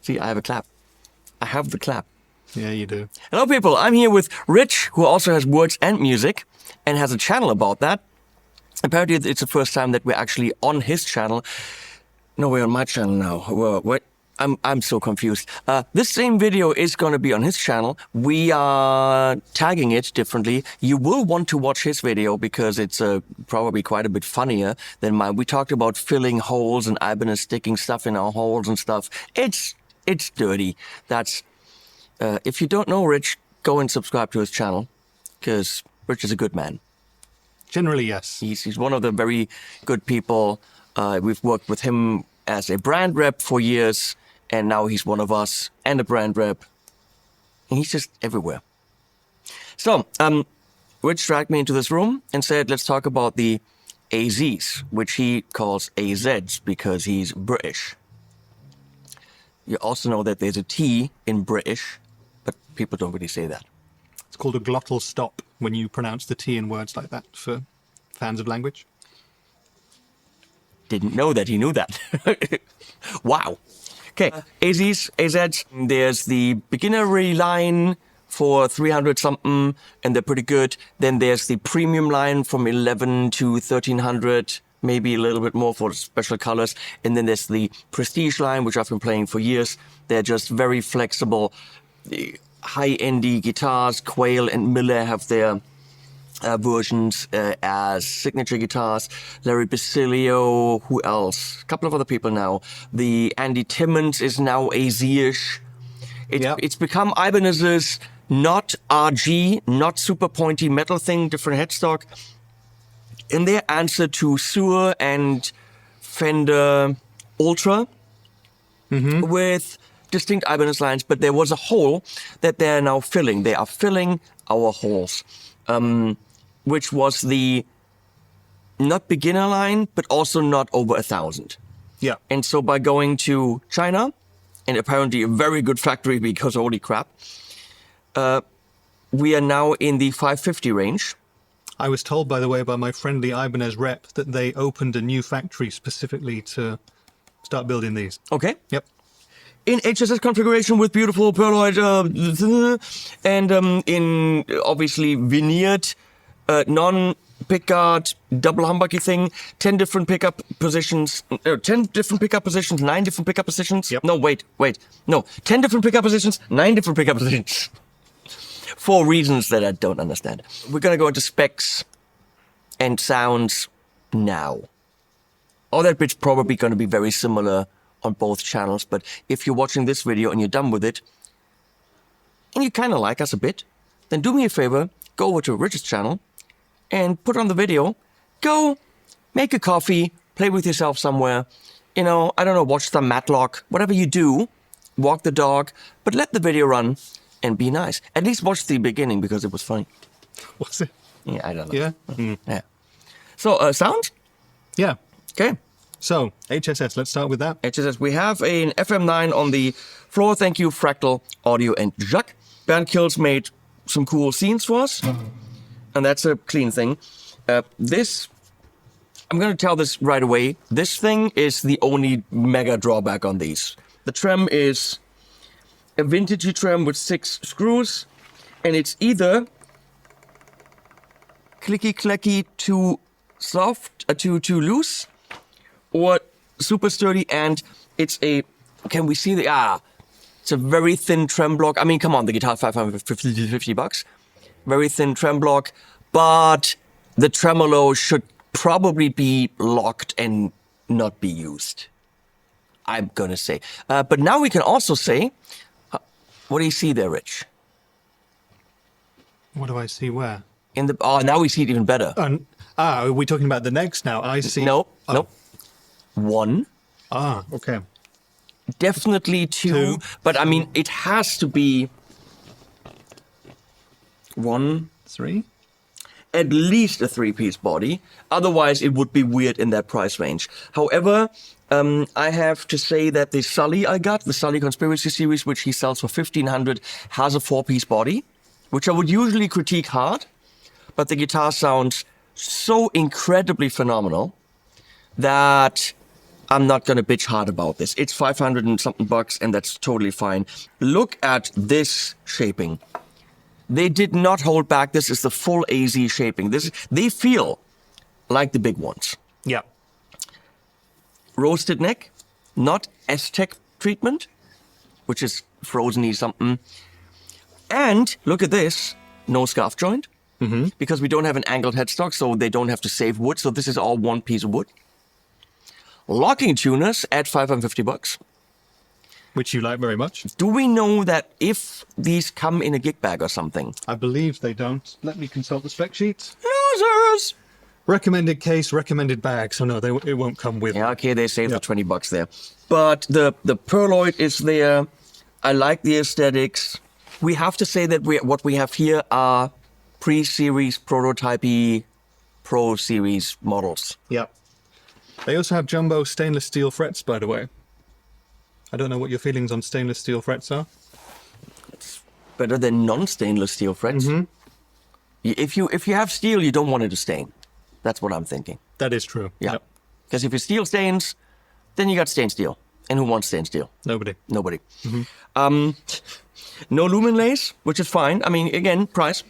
See, I have a clap. I have the clap. Yeah, you do. Hello, people. I'm here with Rich, who also has words and music and has a channel about that. Apparently, it's the first time that we're actually on his channel. No, we're on my channel now. What? I'm so confused. This same video is going to be on his channel. We are tagging it differently. You will want to watch his video because it's probably quite a bit funnier than mine. We talked about filling holes and Ibanez sticking stuff in our holes and stuff. It's dirty. That's if you don't know Rich, go and subscribe to his channel because Rich is a good man. Generally, yes. He's one of the very good people. We've worked with him as a brand rep for years. And now he's one of us and a brand rep. And he's just everywhere. So, Rich dragged me into this room and said, let's talk about the AZs, which he calls AZs because he's British. You also know that there's a T in British, but people don't really say that. It's called a glottal stop when you pronounce the T in words like that for fans of language. Didn't know that he knew that. Wow. Okay, AZs, AZs, there's the beginnery line for 300 something, and they're pretty good. Then there's the premium line from 11 to 1300, maybe a little bit more for special colors. And then there's the prestige line, which I've been playing for years. They're just very flexible, high-endy guitars. Quail and Miller have their versions as signature guitars. Larry Basilio, who else? A couple of other people now. The Andy Timmons is now AZ-ish. It's become Ibanez's not RG, not super pointy metal thing, different headstock. In their answer to Suhr and Fender Ultra with distinct Ibanez lines, but there was a hole that they're now filling. They are filling our holes. Which was the not beginner line, but also not over 1,000. Yeah. And so by going to China, and apparently a very good factory because holy crap, we are now in the 550 range. I was told, by the way, by my friend, the Ibanez rep, that they opened a new factory specifically to start building these. Okay. Yep. In HSS configuration with beautiful pearloid, and in obviously veneered, non-pickguard, double humbucky thing, 10 different pickup positions, 10 different pickup positions, 9 different pickup positions. Yep. No, wait. No, 10 different pickup positions, 9 different pickup positions. For reasons that I don't understand. We're going to go into specs and sounds now. All that bit's probably going to be very similar on both channels, but if you're watching this video and you're done with it, and you kind of like us a bit, then do me a favor, go over to Rich's channel, and put on the video, go make a coffee, play with yourself somewhere, I don't know, watch some Matlock, whatever you do, walk the dog, but let the video run and be nice. At least watch the beginning because it was funny. Was it? Yeah, I don't know. Yeah? Yeah. So, sound? Yeah. Okay. So, HSS, let's start with that. HSS, we have an FM9 on the floor. Thank you, Fractal Audio and Jacques. Bernd Kills made some cool scenes for us. And that's a clean thing. This, I'm going to tell this right away. This thing is the only mega drawback on these. The trem is a vintagey trem with 6 screws. And it's either clicky-clacky too soft, too loose, or super sturdy. And it's a, can we see the, it's a very thin trem block. I mean, come on, the guitar, $550. Very thin trem block, but the tremolo should probably be locked and not be used. I'm gonna say. But now we can also say, what do you see there, Rich? What do I see where? In the now we see it even better. Are we talking about the next now? I see. Nope. 1. Okay. Definitely 2, but I mean, it has to be 1, 3. At least a 3-piece body. Otherwise, it would be weird in that price range. However, I have to say that the Sully I got, the Sully Conspiracy Series, which he sells for $1,500, has a 4-piece body, which I would usually critique hard, but the guitar sounds so incredibly phenomenal that I'm not going to bitch hard about this. It's 500 and something bucks, and that's totally fine. Look at this shaping. They did not hold back. This is the full AZ shaping. They feel like the big ones. Yeah. Roasted neck, not Aztec treatment, which is frozen-y something. And look at this, no scarf joint, because we don't have an angled headstock, so they don't have to save wood. So this is all one piece of wood. Locking tuners at 550 bucks. Which you like very much. Do we know that if these come in a gig bag or something? I believe they don't. Let me consult the spec sheet. Losers! Recommended case, recommended bag. So no, it won't come with. Yeah, okay, they saved the 20 bucks there. But the perloid is there. I like the aesthetics. We have to say that what we have here are pre-series, prototype-y, pro-series models. Yeah. They also have jumbo stainless steel frets, by the way. I don't know what your feelings on stainless steel frets are. Better than non-stainless steel frets. If you have steel, you don't want it to stain. That's what I'm thinking. That is true. Yeah. Yep. Because if your steel stains, then you got stained steel. And who wants stained steel? Nobody. No lumen lace, which is fine. I mean, again, price.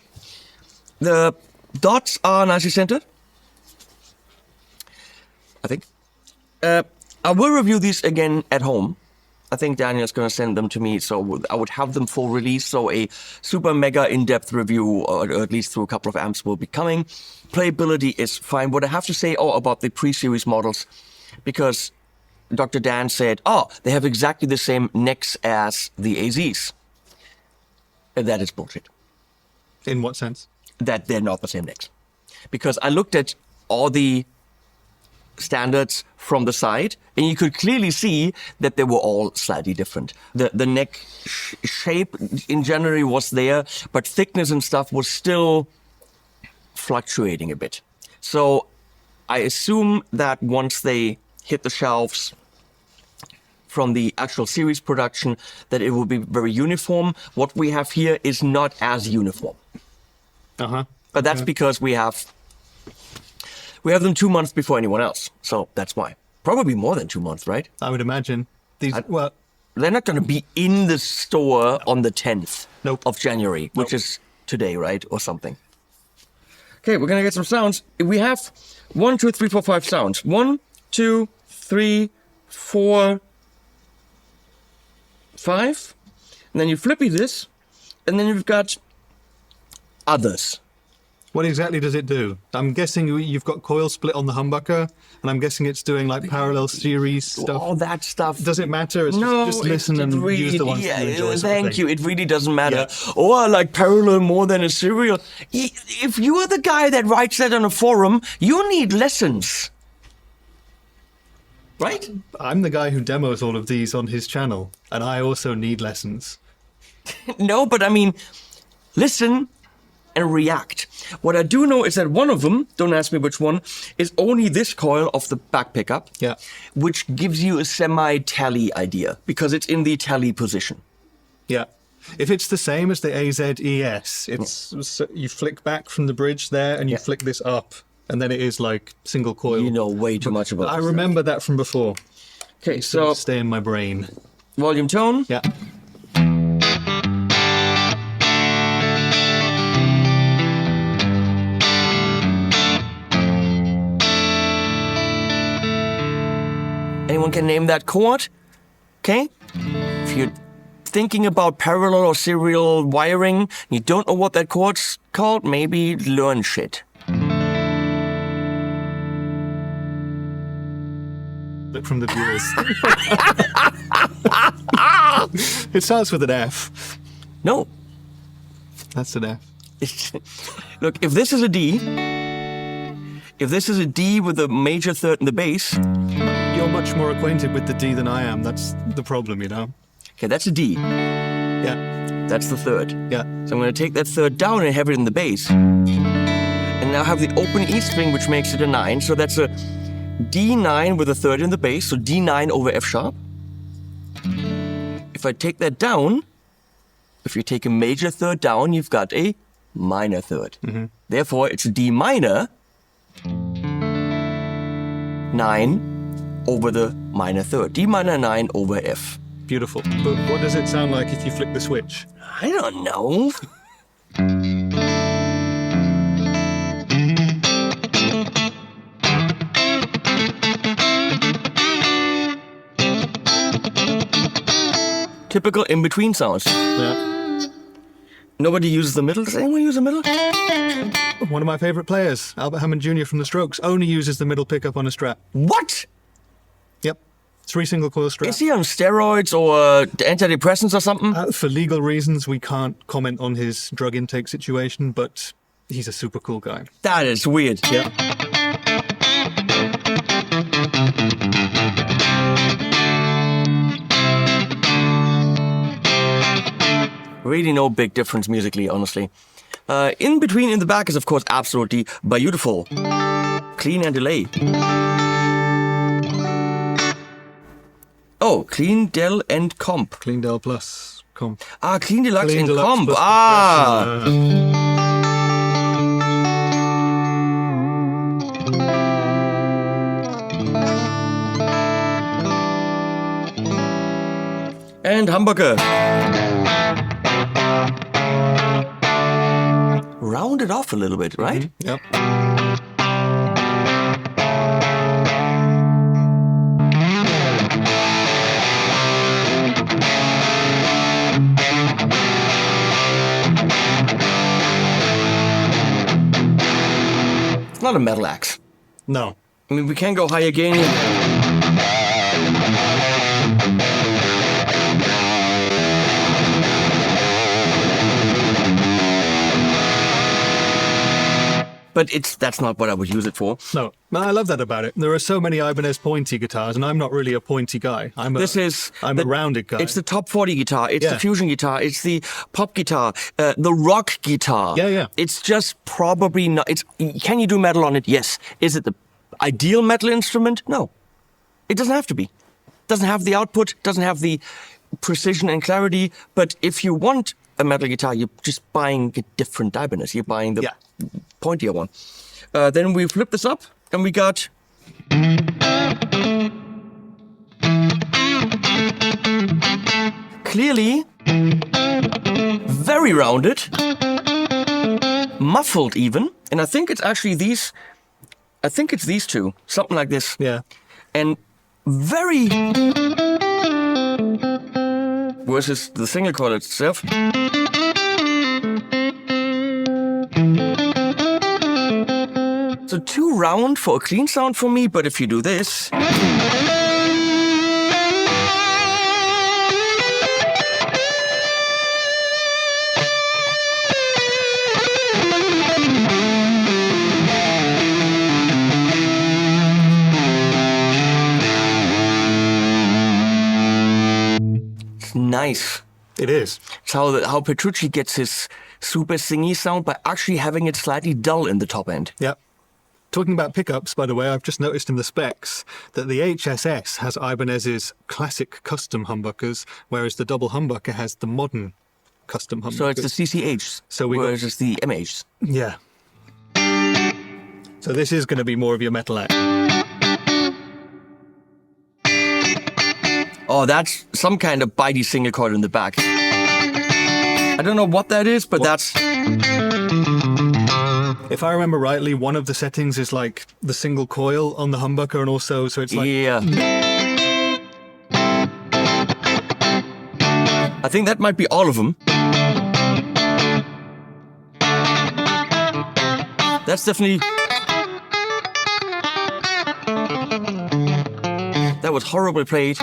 The dots are nicely centered, I think. I will review these again at home. I think Daniel's going to send them to me, so I would have them for release. So a super mega in-depth review, or at least through a couple of amps, will be coming. Playability is fine. What I have to say about the pre-series models, because Dr. Dan said, they have exactly the same necks as the AZs. And that is bullshit. In what sense? That they're not the same necks. Because I looked at all the standards from the side, and you could clearly see that they were all slightly different. The neck shape in general was there, but thickness and stuff was still fluctuating a bit. So I assume that once they hit the shelves from the actual series production, that it will be very uniform. What we have here is not as uniform. But that's because we have them 2 months before anyone else. So that's why. Probably more than 2 months, right? I would imagine. They're not going to be in the store on the 10th of January, which is today, right? Or something. Okay, we're going to get some sounds. We have 1, 2, 3, 4, 5 sounds. 1, 2, 3, 4, 5. And then you flippy this, and then you've got others. What exactly does it do? I'm guessing you've got coil split on the humbucker, and I'm guessing it's doing like parallel series stuff. All that stuff. Does it matter? It's just listen and use the ones that you enjoy. Thank you. It really doesn't matter. Yeah. I like parallel more than a serial. If you are the guy that writes that on a forum, you need lessons. Right? I'm the guy who demos all of these on his channel, and I also need lessons. No, but I mean, listen and react. What I do know is that one of them, don't ask me which one, is only this coil of the back pickup, which gives you a semi-tally idea, because it's in the tally position. Yeah. If it's the same as the AZES, it's you flick back from the bridge there, and you flick this up, and then it is like single coil. You know way too much about this. I remember that from before. Okay, so stay in my brain. Volume tone. Yeah. Anyone can name that chord? Okay? If you're thinking about parallel or serial wiring, you don't know what that chord's called, maybe learn shit. Look from the viewers. It starts with an F. No. That's an F. Look, if this is a D, with a major third in the bass... You're much more acquainted with the D than I am. That's the problem, you know? Okay, that's a D. Yeah. That's the third. Yeah. So I'm going to take that third down and have it in the bass. And now have the open E string, which makes it a 9. So that's a D9 with a third in the bass, so D9 over F sharp. If I take that down, if you take a major third down, you've got a minor third. Therefore, it's a D minor, 9, over the minor third. D minor 9 over F. Beautiful. But what does it sound like if you flick the switch? I don't know. Typical in-between sounds. Yeah. Nobody uses the middle. Does anyone use the middle? One of my favourite players, Albert Hammond Jr. from The Strokes, only uses the middle pickup on a Strat. What? Yep. 3 single coil Strat. Is he on steroids or antidepressants or something? For legal reasons, we can't comment on his drug intake situation, but he's a super cool guy. That is weird. Yeah. Really no big difference musically, honestly. In between in the back is, of course, absolutely beautiful. Clean and delay. Oh, clean, del, and comp. Clean Del plus comp. Ah, clean deluxe Clean and Deluxe comp. plus Ah! And humbucker. Round it off a little bit, right? Yep. It's not a metal axe. No. I mean, we can go higher gain. But that's not what I would use it for. No. I love that about it. There are so many Ibanez pointy guitars, and I'm not really a pointy guy. I'm a rounded guy. It's the top 40 guitar. It's Yeah. the fusion guitar. It's the pop guitar. The rock guitar. Yeah, yeah. It's just probably not. Can you do metal on it? Yes. Is it the ideal metal instrument? No. It doesn't have to be. Doesn't have the output. Doesn't have the precision and clarity. But if you want a metal guitar, you're just buying a different Ibanez. You're buying the pointier one. Then we flip this up, and we got clearly very rounded, muffled even, and I think it's actually these. I think it's these two, something like this. Yeah. And very versus the single coil itself. So too round for a clean sound for me, but if you do this. It's nice. It is. It's how Petrucci gets his super singy sound by actually having it slightly dull in the top end. Yep. Talking about pickups, by the way, I've just noticed in the specs that the HSS has Ibanez's classic custom humbuckers, whereas the double humbucker has the modern custom humbuckers. So it's the CCHs, So whereas it's the MHs. Yeah. So this is going to be more of your metal act. Oh, that's some kind of bitey single coil in the back. I don't know what that is, but that's... If I remember rightly, one of the settings is like the single coil on the humbucker, and also, so it's like... Yeah. I think that might be all of them. That's definitely... That was horribly played.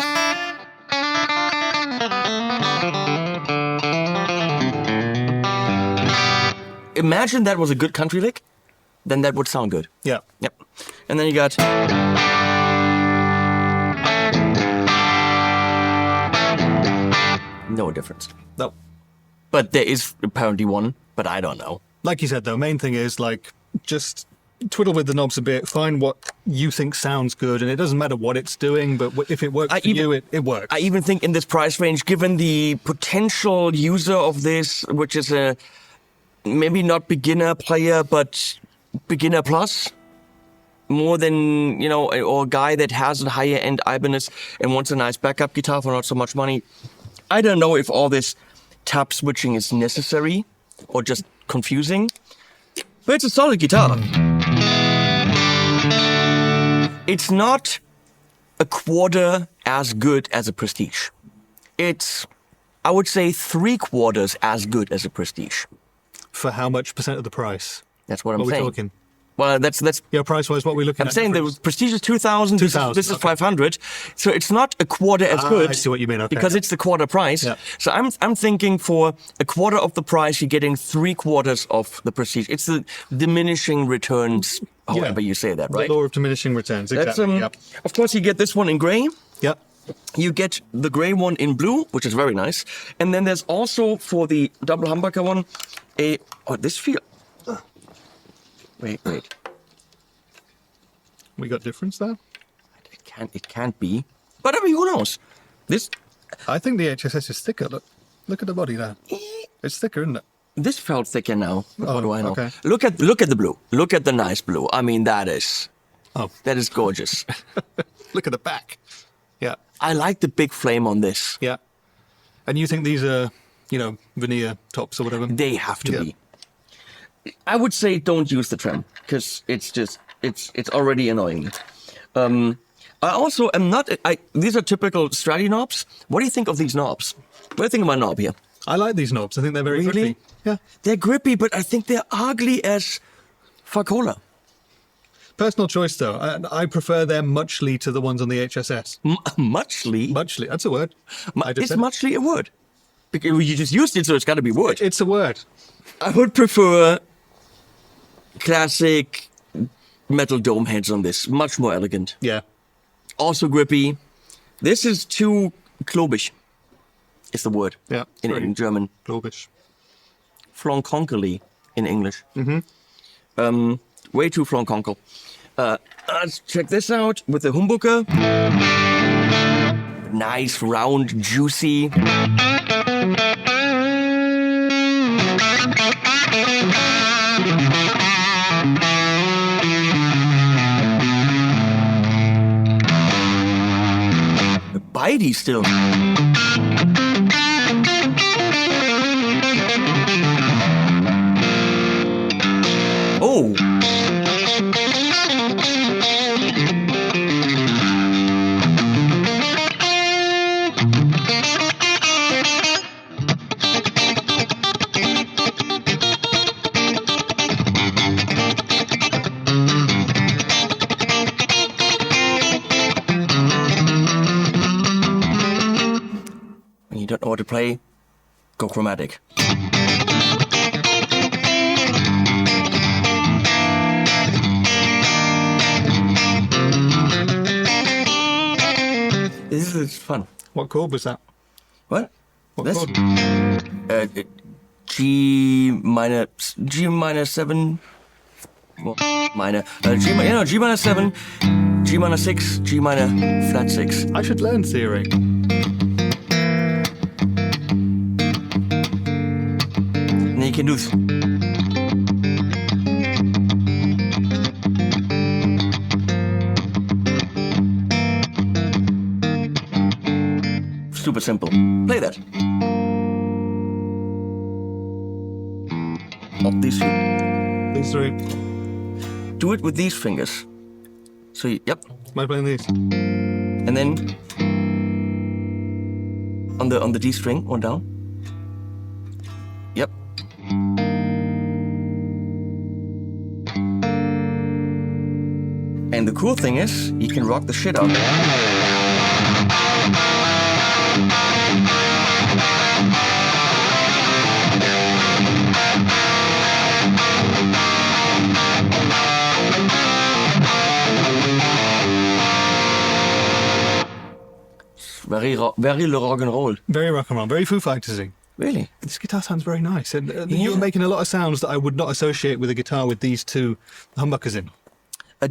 Imagine that was a good country lick, then that would sound good. Yeah. Yep. And then you got... No difference. No. But there is apparently one, but I don't know. Like you said, though, main thing is, like, just twiddle with the knobs a bit, find what you think sounds good, and it doesn't matter what it's doing, but if it works for you, it works. I even think in this price range, given the potential user of this, which is maybe not beginner player, but beginner plus, more than, or a guy that has a higher end Ibanez and wants a nice backup guitar for not so much money. I don't know if all this tab switching is necessary or just confusing, but it's a solid guitar. It's not a quarter as good as a Prestige. It's, I would say, 3/4 as good as a Prestige. For how much percent of the price? That's what I'm What are we saying. talking? Well, that's. Yeah, price-wise, what are we looking I'm at? saying the Prestige is 2,000. 2,000, This is okay. 500. So it's not a quarter as good. I see what you mean. Okay. Because it's the quarter price. Yeah. So I'm thinking for a quarter of the price, you're getting 3/4 of the Prestige. It's the diminishing returns, however you say that, right? The law of diminishing returns. That's Exactly. Yep. Of course, you get this one in gray. Yep. You get the gray one in blue, which is very nice. And then there's also for the double humbucker one this feel. Wait. We got difference there. It can't be. But I mean, who knows? This I think the HSS is thicker. Look at the body there. It's thicker, isn't it? this felt thicker now. What do I know? okay. Look at the blue. Look at the nice blue. I mean, that is gorgeous. Look at the back. Yeah. I like the big flame on this. Yeah. And you think these are, veneer tops or whatever? They have to Yeah. be. I would say don't use the trem because it's already annoying. I also am not. These are typical Strati knobs. What do you think of these knobs? What do you think of my knob here? I like these knobs. I think they're very Really? grippy. Yeah. They're grippy, but I think they're ugly as Facola. Personal choice, though. I prefer them muchly to the ones on the HSS. Muchly? Muchly. That's a word. I just Is said it. muchly a word? Because you just used it, so it's got to be word. It's a word. I would prefer classic metal dome heads on this. Much more elegant. Yeah. Also grippy. This is too klobisch. Is the word. Yeah. In German. Globish. Flonkonkely in English. Way too flonkonkel. Let's check this out with the humbucker. Nice, round, juicy. Bitey still. Oh. When you don't know what to play, go chromatic. This is fun. What chord was that? What? What This? chord? G minor 7. Well, minor. G minor 7, G minor 6, G minor flat 6. I should learn theory. And then you can do this. Super simple. Play that. Of these two. These three. Do it with these fingers. So, yep. Am I playing these? And then on the D string, one down. Yep. And the cool thing is, you can rock the shit out of it. Very le rock and roll. Very rock and roll. Very Foo Fighters-y. Really? This guitar sounds very nice. And Yeah. you were making a lot of sounds that I would not associate with a guitar with these two humbuckers in.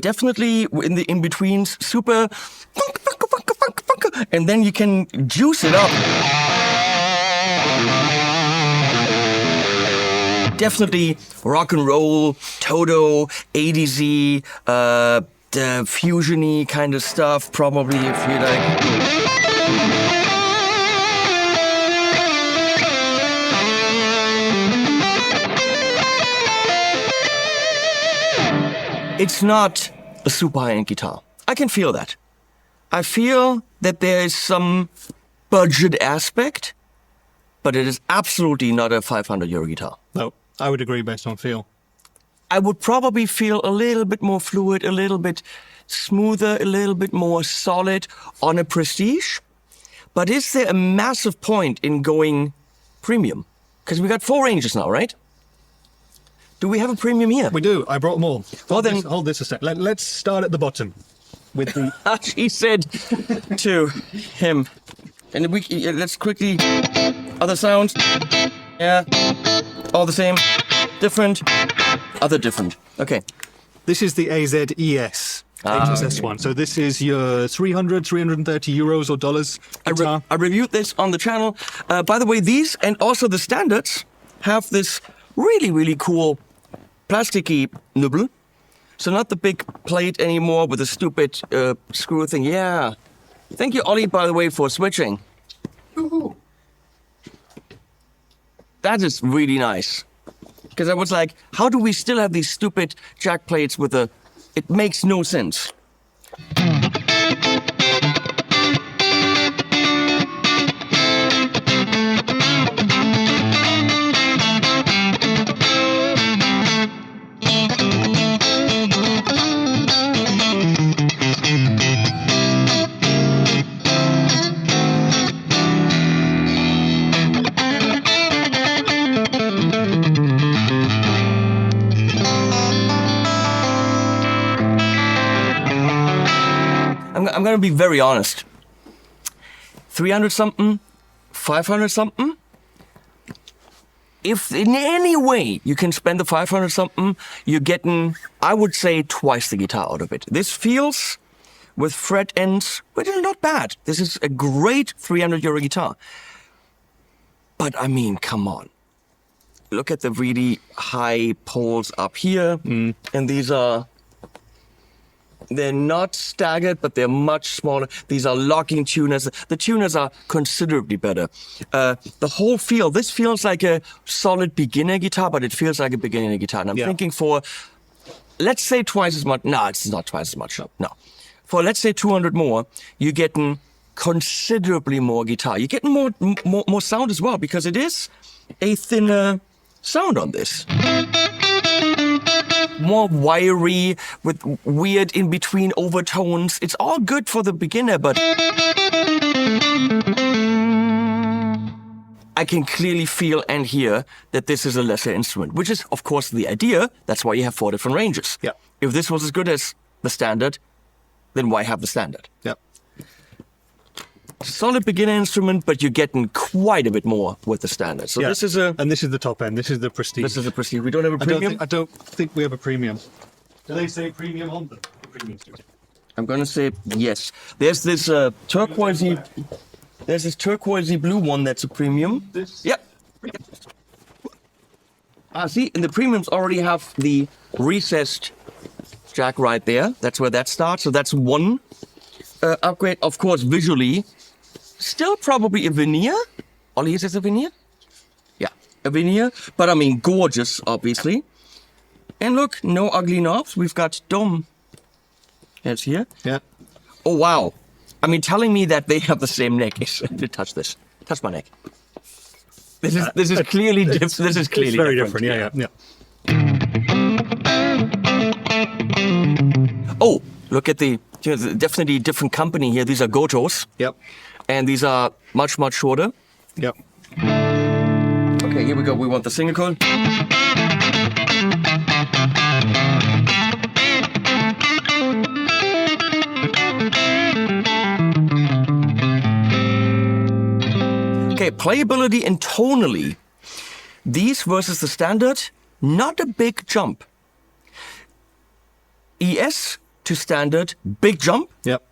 Definitely in the in-betweens, super funk, and then you can juice it up. Definitely rock and roll, Toto, ADZ, fusion-y kind of stuff. Probably if you like. It's not a super high-end guitar. I can feel that. I feel that there is some budget aspect, but it is absolutely not a 500 euro guitar. No, I would agree based on feel. I would probably feel a little bit more fluid, a little bit smoother, a little bit more solid on a Prestige. But is there a massive point in going premium? Because we got 4 ranges now, right? Do we have a premium here? We do. I brought more. Hold this a sec. Let's start at the bottom with the... She said to him. And let's quickly... Other sounds. Yeah. All the same. Different. Other different. Okay. This is the AZES. HSS one. So this is your 330 euros or dollars guitar. I reviewed this on the channel. By the way, these and also the standards have this really, really cool plasticky nibble. So not the big plate anymore with the stupid screw thing. Yeah. Thank you, Ollie, by the way, for switching. Woohoo. That is really nice. Because I was like, how do we still have these stupid jack plates with the... It makes no sense. I'm going to be very honest. 300 something, 500 something. If in any way you can spend the 500 something, you're getting, I would say, twice the guitar out of it. This feels with fret ends, which is not bad. This is a great 300 euro guitar. But I mean, come on. Look at the really high poles up here. And these are... They're not staggered, but they're much smaller. These are locking tuners. The tuners are considerably better. The whole feel, this feels like a solid beginner guitar, but it feels like a beginner guitar. And I'm thinking for, let's say twice as much. No, it's not twice as much. No. For, let's say 200 more, you're getting considerably more guitar. You're getting more sound as well, because it is a thinner sound on this. More wiry, with weird in-between overtones. It's all good for the beginner, but I can clearly feel and hear that this is a lesser instrument, which is, of course, the idea. That's why you have 4 different ranges. Yeah. If this was as good as the standard, then why have the standard? Yeah. Solid beginner instrument, but you're getting quite a bit more with the standard. So this is a... And this is the top end. This is the Prestige. This is the Prestige. We don't have a premium? I don't think we have a premium. Do they say premium on them? The premium too. I'm going to say yes. There's this turquoisey... There's this turquoisey blue one that's a premium. This? Yep. See, and the premiums already have the recessed jack right there. That's where that starts. So that's one upgrade. Of course, visually... Still probably a veneer. Ollie, is this a veneer? Yeah, a veneer. But I mean, gorgeous, obviously. And look, no ugly knobs. We've got dome heads here. Yeah. Oh, wow. I mean, telling me that they have the same neck is... Touch this. Touch my neck. This is clearly different. This is clearly very different. Yeah. Oh, look at the... Definitely different company here. These are Gotos. Yep. And these are much, much shorter. Yep. Okay, here we go. We want the single coil. Okay, playability and tonally. These versus the standard, not a big jump. ES to standard, big jump. Yep.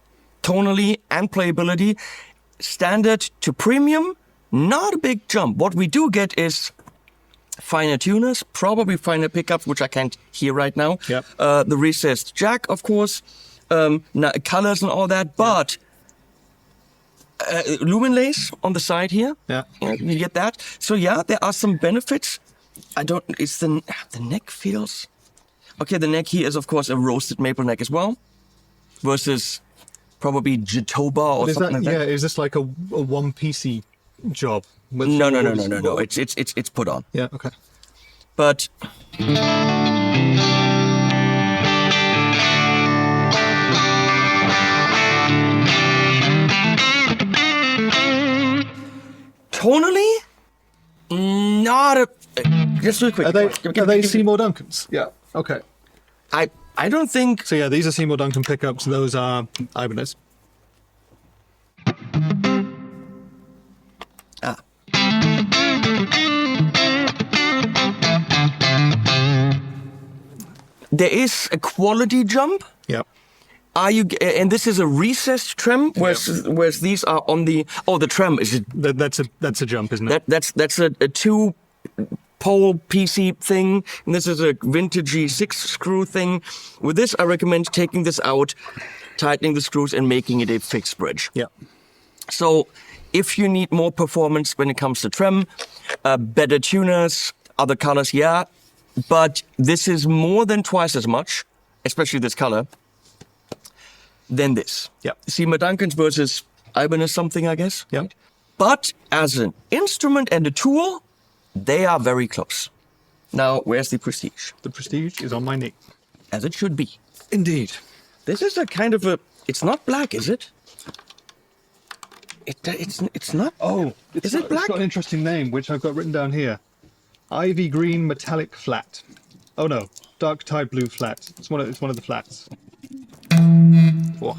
Tonally and playability. Standard to premium, not a big jump. What we do get is finer tuners, probably finer pickups, which I can't hear right now. Yep. The recessed jack, of course. colors and all that, but lumen lace on the side here. Yeah. You get that. So yeah, there are some benefits. It's the neck feels. Okay, the neck here is of course a roasted maple neck as well, versus probably Jatoba or Is something that, like that. is this like a one-piecey job? With No. all- It's put on. Yeah, okay. But tonally, not a. Just real quick. Are they Seymour Duncans? Yeah. Okay. I don't think. So yeah, these are Seymour Duncan pickups. Those are Ibanez. Ah. There is a quality jump. Yeah. Are you? And this is a recessed trem, whereas these are on the. Oh, the trem is. That's a jump, isn't it? That's a two-pole PC thing, and this is a vintagey six-screw thing. With this, I recommend taking this out, tightening the screws, and making it a fixed bridge. Yeah. So, if you need more performance when it comes to trem, better tuners, other colors, yeah, but this is more than twice as much, especially this color, than this. Yeah. Seymour Duncan's versus Ibanez something, I guess. Yeah. But as an instrument and a tool, they are very close. Now, where's the Prestige? The Prestige is on my knee. As it should be. Indeed. This is a kind of a. It's not black, is it? It's not. Oh, Is it black? It's got an interesting name, which I've got written down here. Ivy green metallic flat. Oh no, dark tide blue flat. It's one of the flats. Whoa.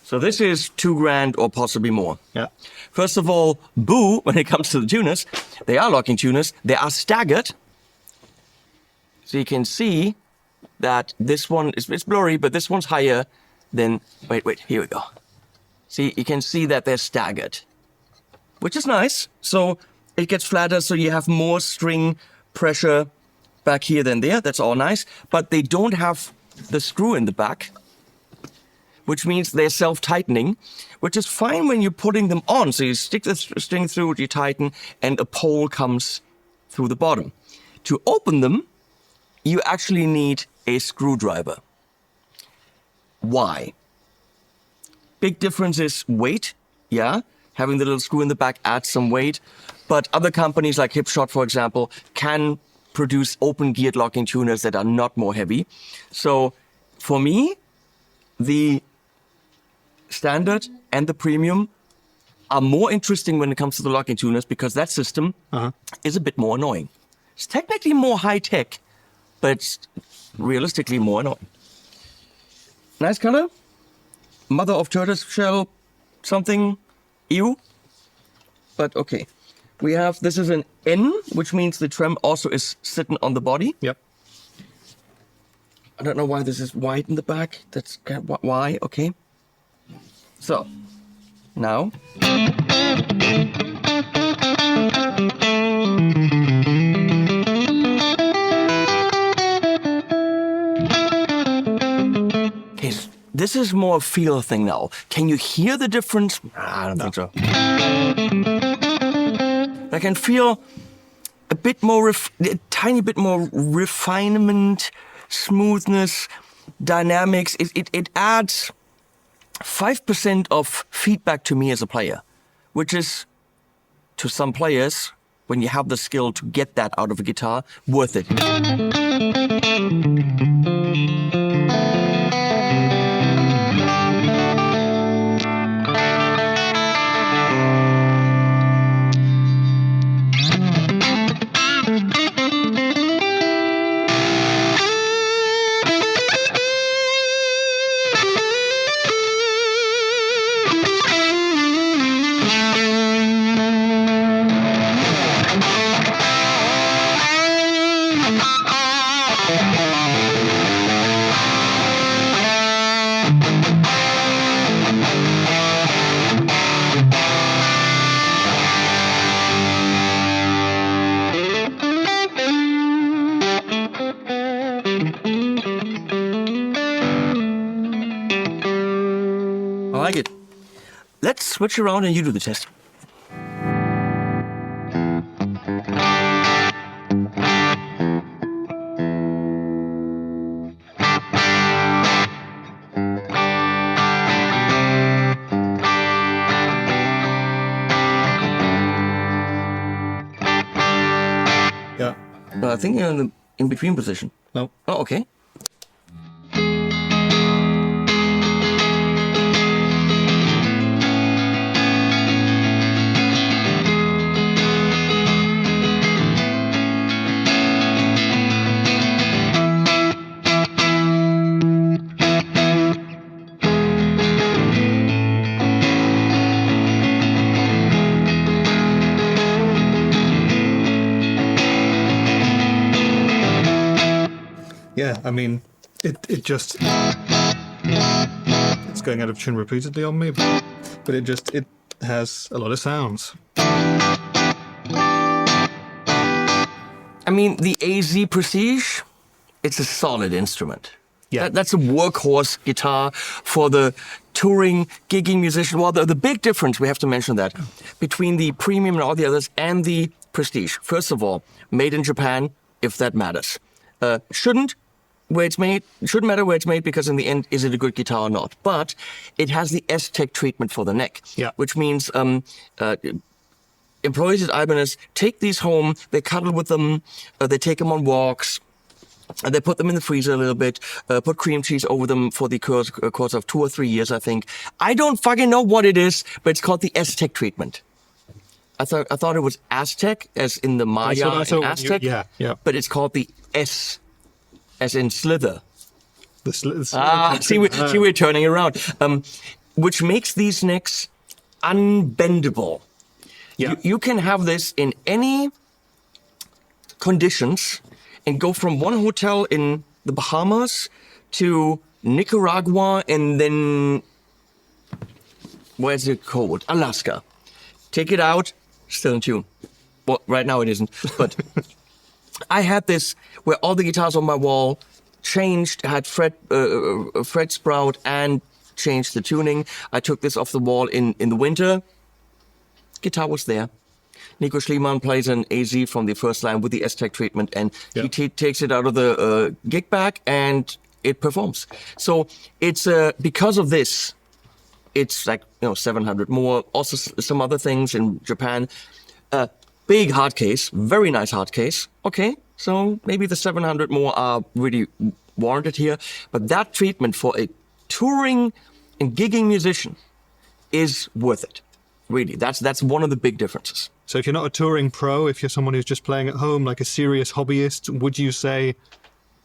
So this is $2,000 or possibly more. Yeah. First of all, boo, when it comes to the tuners, they are locking tuners. They are staggered. So you can see that this one is it's blurry, but this one's higher than. Wait, here we go. See, you can see that they're staggered, which is nice. So it gets flatter, so you have more string pressure back here than there. That's all nice. But they don't have the screw in the back, which means they're self-tightening, which is fine when you're putting them on. So you stick the string through, you tighten, and a pole comes through the bottom. To open them, you actually need a screwdriver. Why? Big difference is weight, yeah. Having the little screw in the back adds some weight. But other companies like Hipshot, for example, can produce open-geared locking tuners that are not more heavy. So for me, the standard and the premium are more interesting when it comes to the locking tuners because that system is a bit more annoying. It's technically more high-tech, but it's realistically more annoying. Nice color. Mother of tortoiseshell something. Ew. But okay. We have, this is an N, which means the trem also is sitting on the body. Yep. I don't know why this is white in the back. That's kind of why. Okay. So, now. Okay, this is more a feel thing now. Can you hear the difference? I don't think so. I can feel a bit more, a tiny bit more refinement, smoothness, dynamics. It adds 5% of feedback to me as a player, which is, to some players, when you have the skill to get that out of a guitar, worth it. let's switch around and you do the test. Yeah. I think you're in the in-between position. No. Oh, okay. Yeah, I mean, it just... It's going out of tune repeatedly on me, but it has a lot of sounds. I mean, the AZ Prestige, it's a solid instrument. Yeah. That's a workhorse guitar for the touring, gigging musician. Well, the big difference, we have to mention that, between the Premium and all the others and the Prestige. First of all, made in Japan, if that matters. Shouldn't matter where it's made, because in the end, is it a good guitar or not? But it has the S-Tech treatment for the neck, which means employees at Ibanez take these home, they cuddle with them, they take them on walks, and they put them in the freezer a little bit, put cream cheese over them for the course of 2 or 3 years, I think. I don't fucking know what it is, but it's called the S-Tech treatment. I thought it was Aztec, as in the Maya and Aztec, but it's called the S, as in slither. See, we're turning around. Which makes these necks unbendable. Yeah. You can have this in any conditions and go from one hotel in the Bahamas to Nicaragua and then, where's it called? Alaska. Take it out, still in tune. Well, right now it isn't, but I had this where all the guitars on my wall changed, had fret sprout and changed the tuning. I took this off the wall in the winter. Guitar was there. Nico Schliemann plays an AZ from the first line with the S-Tech treatment, and he takes it out of the gig bag and it performs. So it's because of this, it's like 700 more. Also some other things in Japan. Big hard case, very nice hard case. Okay, so maybe the 700 more are really warranted here. But that treatment for a touring and gigging musician is worth it. Really, that's one of the big differences. So if you're not a touring pro, if you're someone who's just playing at home, like a serious hobbyist, would you say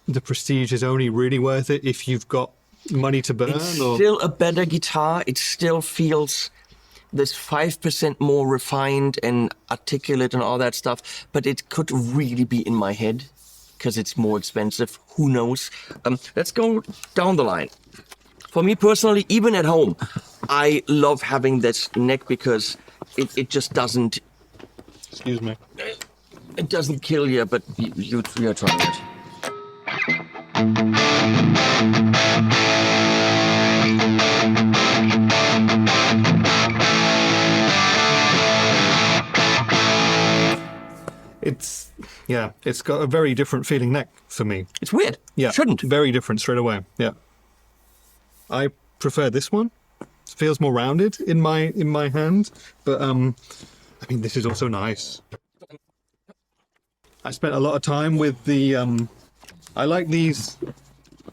the Prestige is only really worth it if you've got money to burn? It's still a better guitar. It still feels this 5% more refined and articulate and all that stuff, but it could really be in my head because it's more expensive. Who knows? Let's go down the line. For me personally, even at home, I love having this neck because it just doesn't... Excuse me. It doesn't kill you, but you're trying it. It's got a very different feeling neck for me. It's weird. Yeah. Shouldn't. Very different straight away. Yeah. I prefer this one. It feels more rounded in my hand, but I mean, this is also nice. I spent a lot of time with the I like these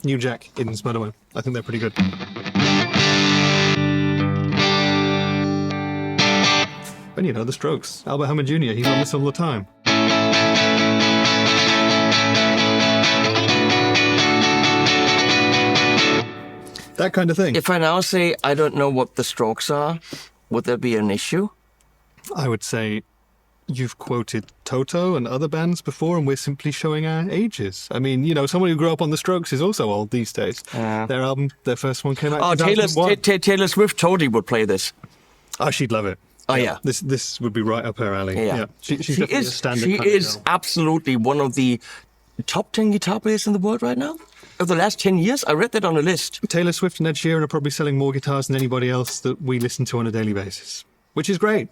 New Jack ins, by the way. I think they're pretty good. And the Strokes. Albert Hammond Jr., he's on this all the time. That kind of thing. If I now say I don't know what the Strokes are, would there be an issue? I would say you've quoted Toto and other bands before, and we're simply showing our ages. I mean, someone who grew up on the Strokes is also old these days. Their first one came out in 2001. Taylor Swift totally would play this. Oh, she'd love it. Oh, yeah. This would be right up her alley. Yeah. She's definitely a standard. She is absolutely one of the top 10 guitar players in the world right now. of the last 10 years? I read that on a list. Taylor Swift and Ed Sheeran are probably selling more guitars than anybody else that we listen to on a daily basis, which is great.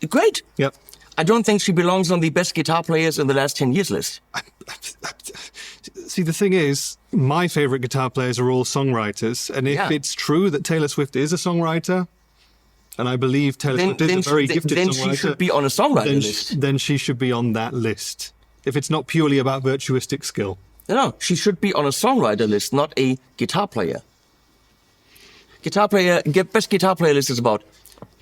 Great. Yep. I don't think she belongs on the best guitar players in the last 10 years list. See, the thing is, my favorite guitar players are all songwriters. And if it's true that Taylor Swift is a songwriter, and I believe Taylor Swift is a very gifted songwriter, then she should be on a songwriter list. Then she should be on that list. If it's not purely about virtuistic skill. No, she should be on a songwriter list, not a guitar player. Best guitar player list is about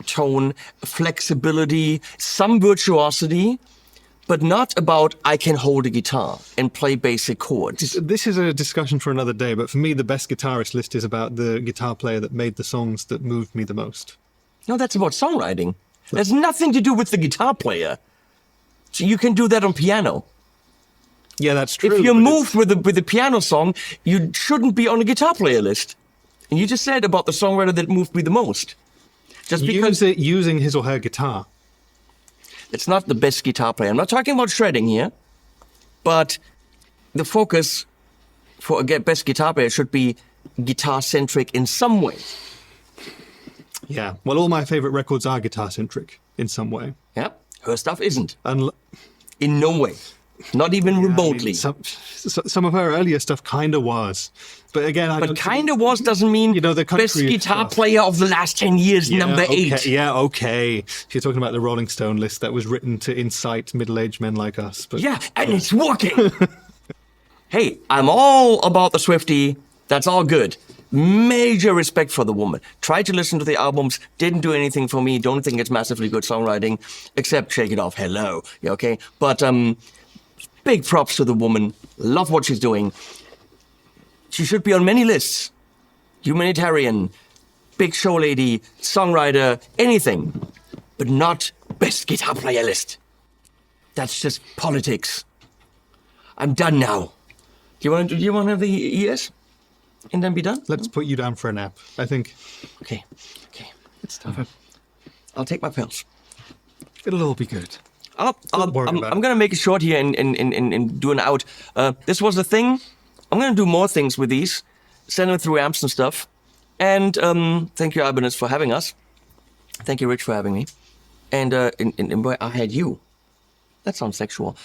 tone, flexibility, some virtuosity, but not about I can hold a guitar and play basic chords. This is a discussion for another day, but for me, the best guitarist list is about the guitar player that made the songs that moved me the most. No, that's about songwriting. There's nothing to do with the guitar player. So you can do that on piano. Yeah, that's true. If you're moved with the piano song, you shouldn't be on a guitar player list. And you just said about the songwriter that moved me the most. Just because using his or her guitar. It's not the best guitar player. I'm not talking about shredding here, but the focus for a best guitar player should be guitar-centric in some way. Yeah. Well, all my favorite records are guitar-centric in some way. Yeah. Her stuff isn't. In no way. Not even remotely. I mean, some of her earlier stuff kind of was. But again, But kind of was doesn't mean the best guitar stuff. player of the last 10 years, number 8. Yeah, okay. If you're talking about the Rolling Stone list that was written to incite middle-aged men like us. But, yeah, and it's working. Hey, I'm all about the Swiftie. That's all good. Major respect for the woman. Tried to listen to the albums, didn't do anything for me. Don't think it's massively good songwriting, except Shake It Off. Hello. Yeah, okay? But big props to the woman. Love what she's doing. She should be on many lists. Humanitarian, big show lady, songwriter, anything. But not best guitar player list. That's just politics. I'm done now. Do you want to have the ES? And then be done? Let's put you down for a nap, I think. Okay. It's time. I'll take my pills. It'll all be good. I'm going to make it short here and do an out. This was a thing. I'm going to do more things with these. Send them through amps and stuff. And thank you, Ibanez, for having us. Thank you, Rich, for having me. And boy, I had you. That sounds sexual.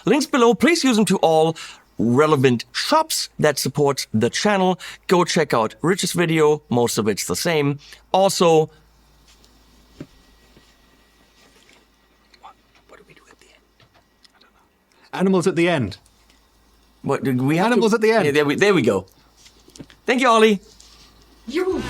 Links below. Please use them to all relevant shops that support the channel. Go check out Rich's video. Most of it's the same. Also, what do we do at the end? I don't know. Animals at the end. What did we have? Animals at the end. Yeah, there we go. Thank you, Ollie. You.